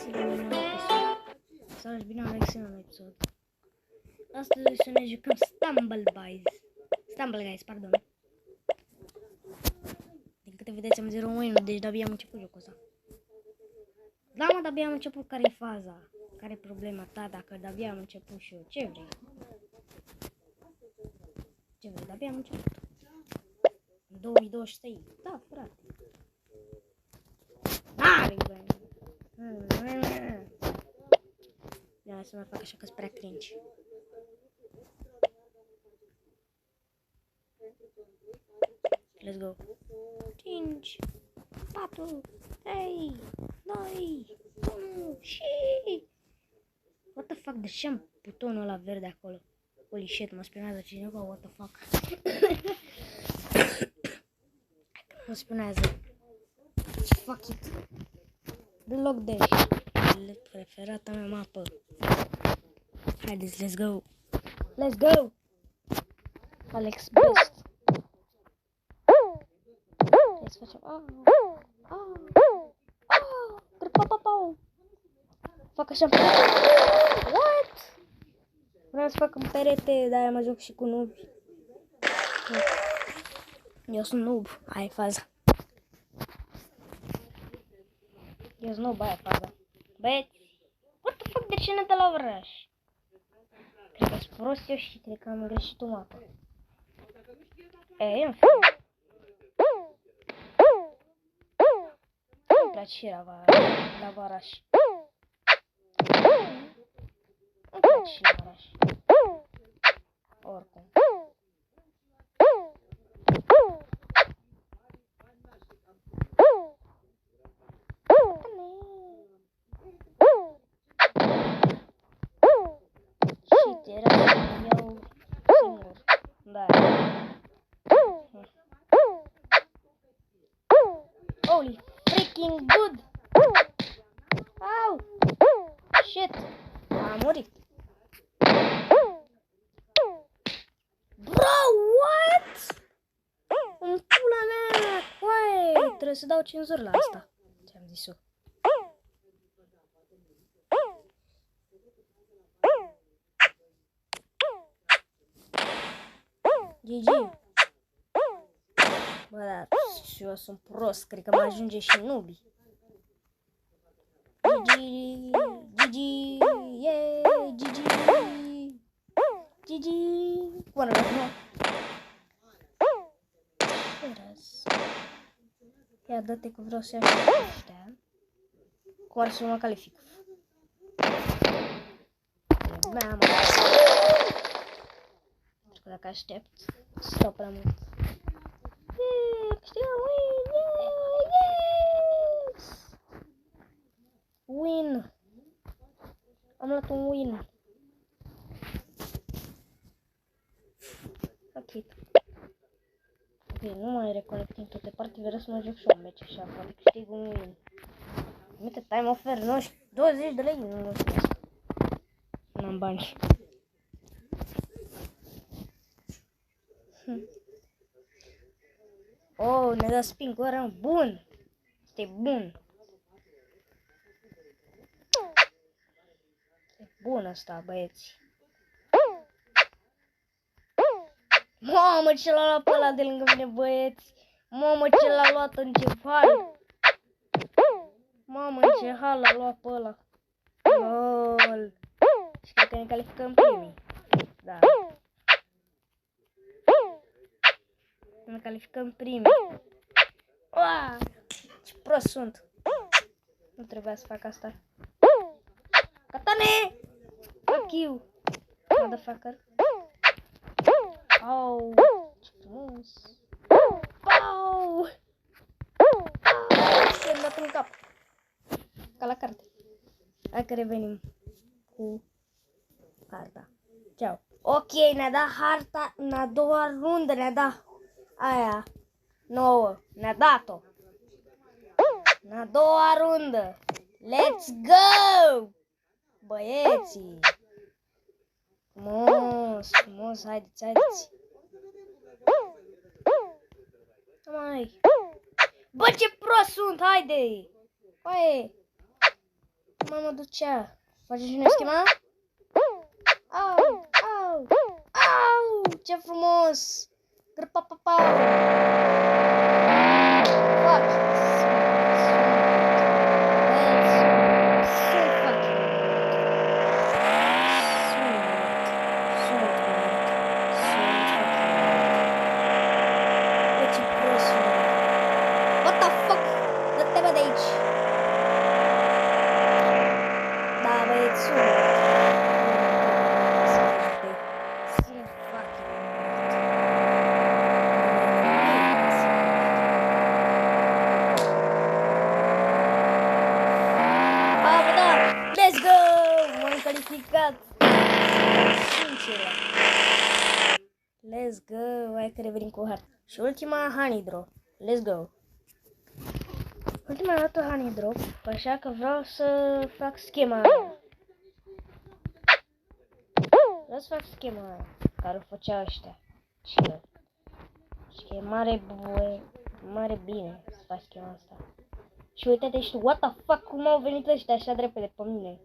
găsit la un nou episod. Salut, bine am regăsit la un nou episod. Astăzi să ne jucăm Stumble Guys, pardon. Din câte vedeți am 0 win, deci de-abia am început jocul ăsta. Da, mă, de-abia am început, care-i faza? Care-i problema ta dacă de-abia am început și eu? Ce vrei? Ce vrei? De-abia am început. În 2023. Da, frate. Are, bă. Ia să mă fac așa că-s prea cringe. Let's go. 5, 4, 3, 2, 1 și... What the fuck? De ce am butonul ăla verde acolo? Holy shit, mă spionează cineva, what the fuck? Mă spionează. Fuck it. Deloc dash. Preferata mea mapă. Haideți, let's go. Let's go. Alex Best. Hai să facem. Fac așa. What? Vreau să fac un perete, de-aia mă joc și cu nubi. Eu sunt noob, aia e faza. Eu sunt noob, aia e faza. Băieți, what the fuck, de ce ne dă la oraș? Cred că sunt prost eu și cred că am greșit o mapă. În fine. Îmi place și la oraș. Îmi place și la oraș. Oricum. Shit, era eu singur. Da. Holy freaking dude! Au! Shit! A murit. Bro, what? În pula mea, coaie! Trebuie să dau cenzură la asta. Ce-am zis eu. GG. Bă, da, și eu sunt prost, cred că mă ajunge și nubi. GG, GG, yeah, GG, GG. Bună, nu. Ia, dă-te că vreau să iau și ăștia. Cu ar să mă calific. Mamă. Că dacă aștept, stau prea mult. Câștigăm win! Yes! Win! Am luat un win. Ok. Ok, nu mai reconect în toate partile, vreau să mă joc și un meci așa, poate câștig un win. Uite, time offer 20 de lei, nu știu. N-am bani. Oh, ne-a dat spin cu ăra, bun! Este bun! E bun ăsta, băieți! Mamă, ce l-a luat pe ăla de lângă mine, băieți! Mamă, ce l-a luat în ce hal! Mamă, în ce hal l-a luat pe ăla! LOL! Și cred că ne calificăm primii. Da. Ne calificăm primii. Uaa! Ce prost sunt! Nu trebuia să fac asta. Catane! Fuck you! Motherfucker! Au! Ce frumos! Au! S-a dat în cap! Ca la carte. Hai că revenim cu harta. Ceau! Ok, ne-a dat harta în a doua rundă, ne-a dat aia nouă, ne-a dat-o. În a doua rundă. Let's go! Băieții! Frumos, frumos, haideți, haideți. Mai. Bă, ce prost sunt, haide! Băi! Mă ducea. Face și noi schema? Au, au, au, ce frumos! Grăpapapau! Fuck! What the fuck? Dă-te bă de aici! Da, băieți, sunt. Let's go! M-am calificat! Sincer! Let's go! Hai că revenim cu harta. Și ultima honey drop. Let's go! Ultima dată honey drop, așa că vreau să fac schema aia. Vreau să fac schema aia care o făcea ăștia. Chill. Și că e mare bine să faci schema asta. Și uite-te și tu, what the fuck, cum au venit ăștia așa de repede pe mine?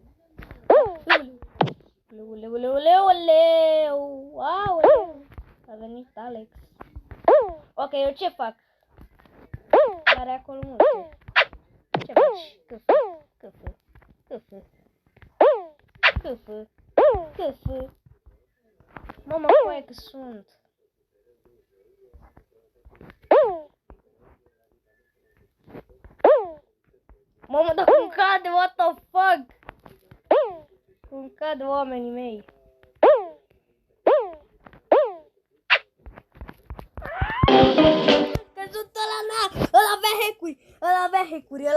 Aoleu, a venit Alex. Ok, eu ce fac? Are acolo multe. Ce faci? Câfă. Mama, coaie că sunt. Mamă, dar cum cade, what the fuck? Cum cad oamenii mei. Căzut ăla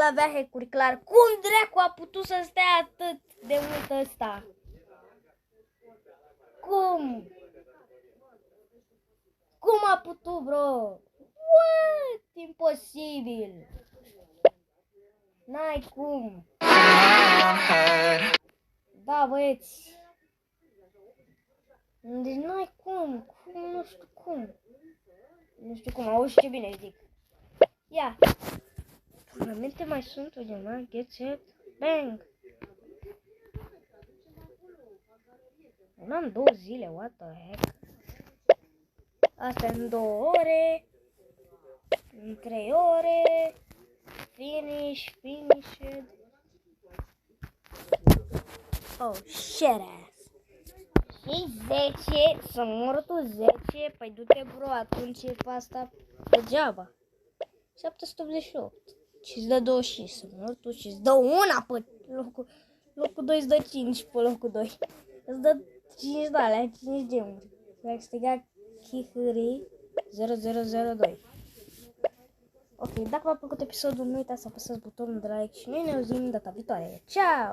avea hack-uri, clar. Cum dracu a putut să stea atât de mult ăsta? Cum? Cum a putut, bro? What? Imposibil. N-ai cum. Da, băieți. Deci n-ai cum. Nu știu cum, auzi ce bine zic. Ia. Turnamente mai sunt, uite, mă, get set, bang. N-am 2 zile, what the heck. Asta în 2 ore. În 3 ore. Finished. Oh, shit ass. Și 10, să mor tu 10, păi du-te bro, atunci e pe asta degeaba. 788. Și îți dă 25, să mor tu și îți dă una pe locul 2, îți dă 5 pe locul 2. Îți dă 5 de alea, 5 gemuri. Să câștiga Chihiri 0002. Ok, dacă v-a plăcut episodul, nu uitați să apăsați butonul de like și noi ne auzim data viitoare. Ciao!